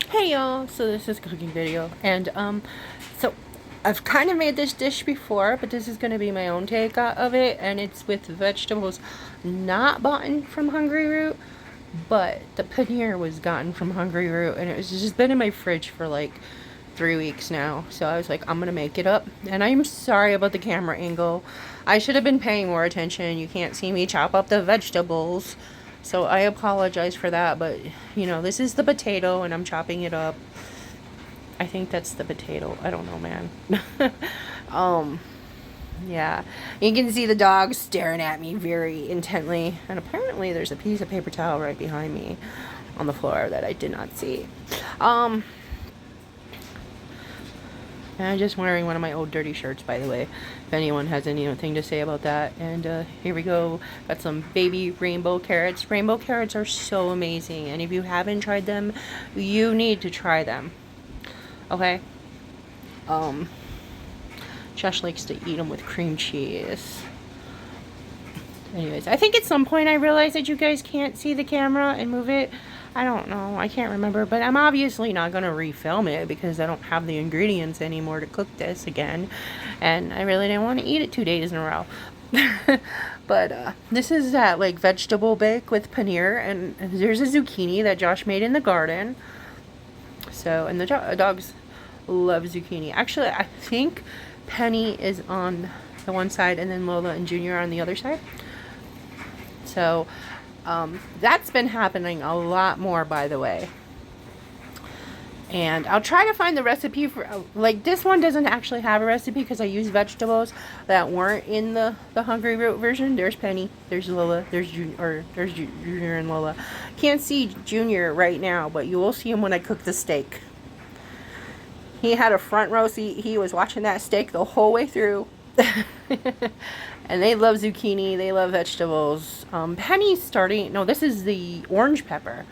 Hey y'all, so this is a cooking video, and so I've kind of made this dish before, but this is going to be my own take of it, and it's with vegetables not bought from hungryroot, but the paneer was gotten from hungryroot, and it's just been in my fridge for like 3 weeks now, so I was like, I'm gonna make it up. And I'm sorry about the camera angle. I should have been paying more attention. You can't see me chop up the vegetables, so I apologize for that. But you know, this is the potato and I'm chopping it up. I think that's the potato. I don't know, man. Yeah, you can see the dog staring at me very intently, and apparently there's a piece of paper towel right behind me on the floor that I did not see. And I'm just wearing one of my old dirty shirts, by the way, if anyone has anything to say about that. And here we go. Got some baby rainbow carrots. Rainbow carrots are so amazing, and if you haven't tried them, you need to try them. Okay? Josh likes to eat them with cream cheese. Anyways, I think at some point I realized that you guys can't see the camera and move it. I don't know. I can't remember. But I'm obviously not going to refilm it because I don't have the ingredients anymore to cook this again. And I really didn't want to eat it 2 days in a row. But this is that like vegetable bake with paneer. And there's a zucchini that Josh made in the garden. So, and the dogs love zucchini. Actually, I think Penny is on the one side and then Lola and Junior are on the other side. So, that's been happening a lot more, by the way. And I'll try to find the recipe for, like, this one doesn't actually have a recipe because I used vegetables that weren't in the hungryroot version. There's Penny, there's Lola, there's Junior and Lola. Can't see Junior right now, but you will see him when I cook the steak. He had a front row seat. He was watching that steak the whole way through. And they love zucchini. They love vegetables. Penny's starting... No, this is the orange pepper.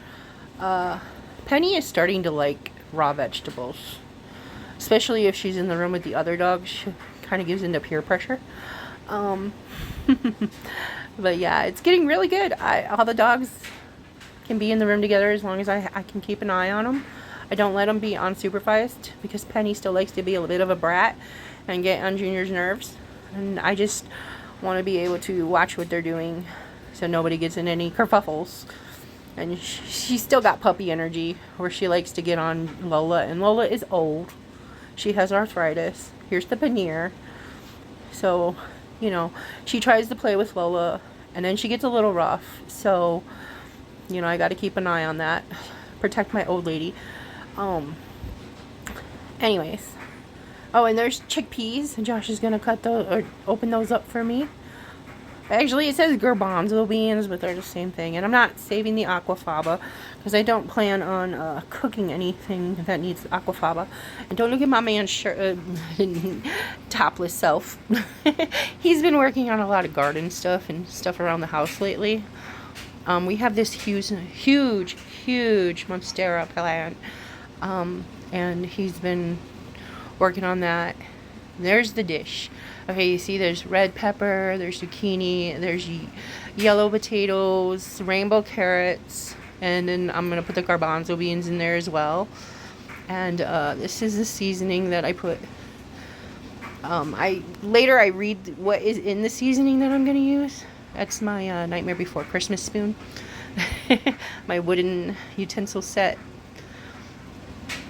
Penny is starting to like raw vegetables. Especially if she's in the room with the other dogs. She kind of gives into peer pressure. But yeah, it's getting really good. All the dogs can be in the room together as long as I can keep an eye on them. I don't let them be unsupervised because Penny still likes to be a bit of a brat and get on Junior's nerves. And I just want to be able to watch what they're doing so nobody gets in any kerfuffles. And she's still got puppy energy where she likes to get on Lola. And Lola is old. She has arthritis. Here's the paneer. So, you know, she tries to play with Lola and then she gets a little rough. So, you know, I got to keep an eye on that. Protect my old lady. Anyways. Oh, and there's chickpeas. Josh is going to cut those, or open those up for me. Actually, it says garbanzo beans, but they're the same thing. And I'm not saving the aquafaba, because I don't plan on cooking anything that needs aquafaba. And don't look at my man's shirt, topless self. He's been working on a lot of garden stuff and stuff around the house lately. We have this huge monstera plant. And he's been working on that. There's the dish. Okay, you see there's red pepper, there's zucchini, there's yellow potatoes, rainbow carrots, and then I'm going to put the garbanzo beans in there as well. And this is the seasoning that I put. Later I read what is in the seasoning that I'm going to use. That's my Nightmare Before Christmas spoon. My wooden utensil set.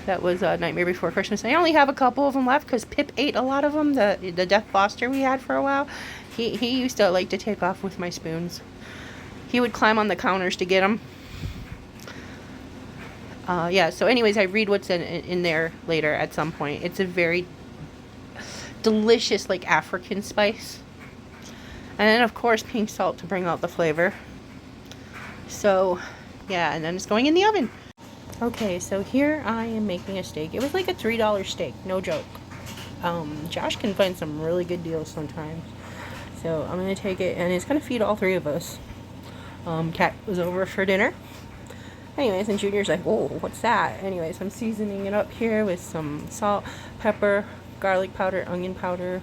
That was Nightmare Before Christmas. I only have a couple of them left because Pip ate a lot of them. The Deaf Foster we had for a while. He used to like to take off with my spoons. He would climb on the counters to get them. Yeah, so anyways, I read what's in there later at some point. It's a very delicious, like, African spice. And then, of course, pink salt to bring out the flavor. So, yeah, and then it's going in the oven. Okay, so here I am making a steak. It was like a $3 steak, no joke. Josh can find some really good deals sometimes. So I'm going to take it, and it's going to feed all three of us. Cat was over for dinner. Anyways, and Junior's like, whoa, what's that? Anyways, I'm seasoning it up here with some salt, pepper, garlic powder, onion powder.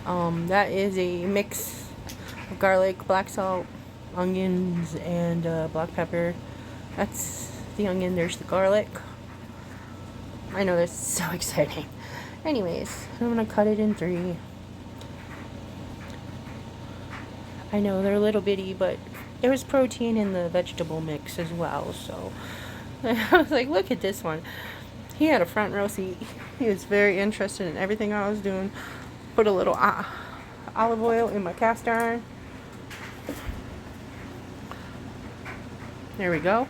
That is a mix of garlic, black salt, onions, and black pepper. That's the onion, there's the garlic. I know this is so exciting. Anyways, I'm gonna cut it in 3. I know they're a little bitty, but there was protein in the vegetable mix as well, so I was like, look at this one. He had a front row seat. He was very interested in everything I was doing. Put a little olive oil in my cast iron. There we go.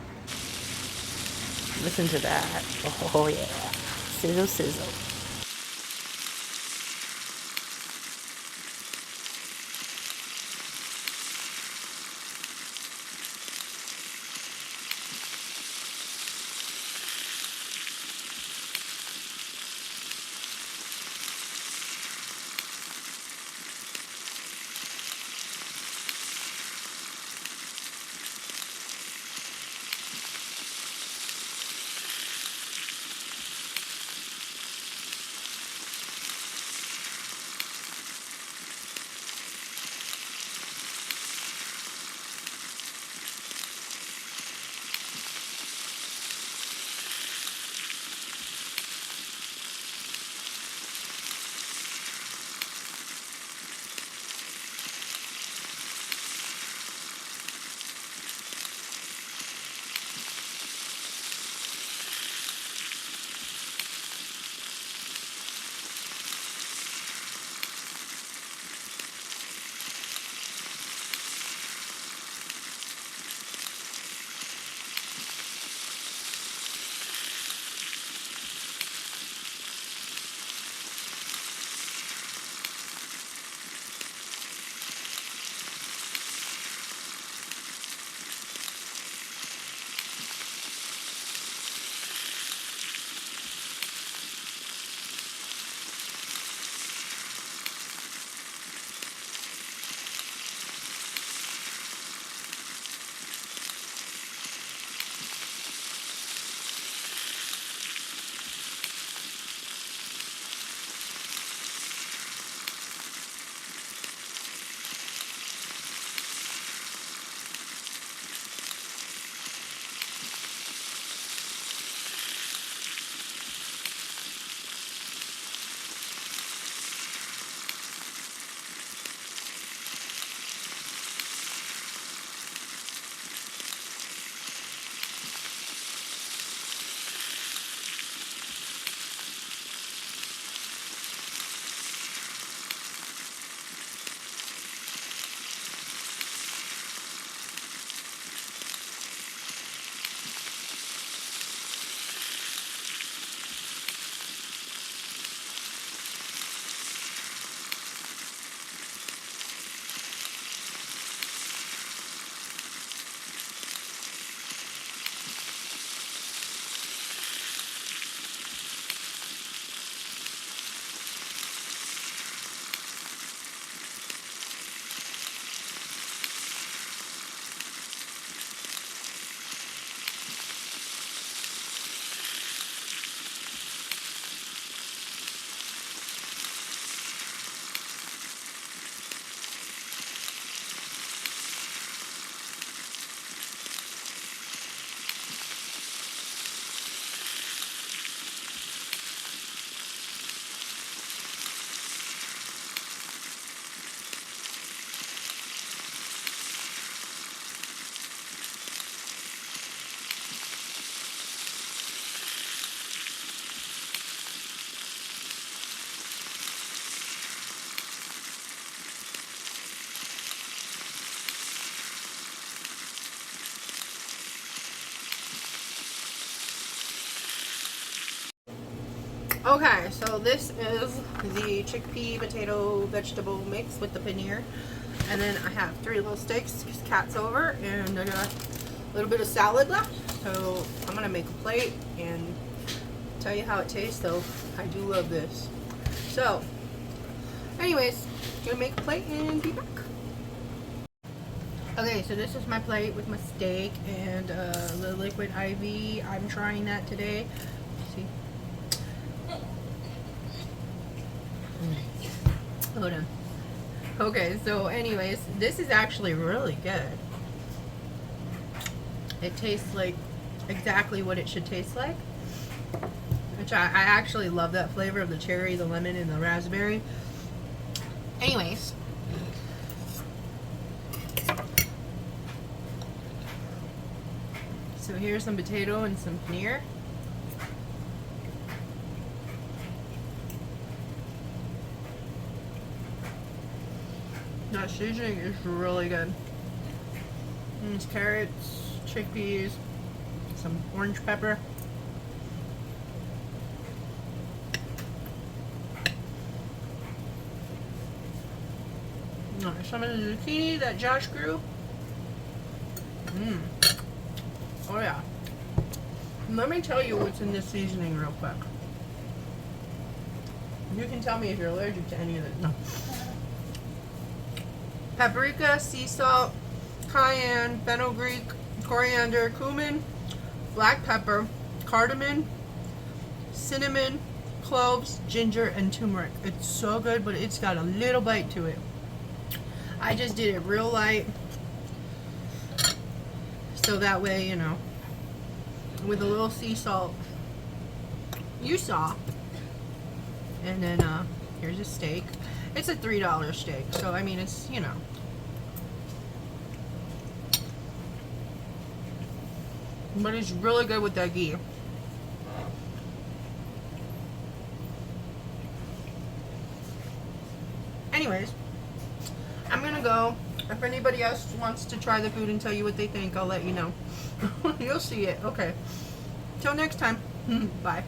Listen to that. Oh yeah. Sizzle, sizzle. Okay, so this is the chickpea potato vegetable mix with the paneer. And then I have 3 little steaks because Cat's over, and I got a little bit of salad left. So I'm gonna make a plate and tell you how it tastes, though. I do love this. So, anyways, gonna make a plate and be back. Okay, so this is my plate with my steak and the liquid IV. I'm trying that today. See? Hold on. Okay, so anyways, this is actually really good. It tastes like exactly what it should taste like. Which I actually love that flavor of the cherry, the lemon, and the raspberry. Anyways. So here's some potato and some paneer. That seasoning is really good. And it's carrots, chickpeas, some orange pepper. Some of the zucchini that Josh grew. Oh yeah. Let me tell you what's in this seasoning real quick. You can tell me if you're allergic to any of it. No. Paprika, sea salt, cayenne, fenugreek, coriander, cumin, black pepper, cardamom, cinnamon, cloves, ginger, and turmeric. It's so good, but it's got a little bite to it. I just did it real light, so that way, you know, with a little sea salt, you saw. And then here's a steak. It's a $3 steak, so I mean, it's, you know. But it's really good with that ghee. Anyways, I'm gonna go. If anybody else wants to try the food and tell you what they think, I'll let you know. You'll see it. Okay. Till next time. Bye.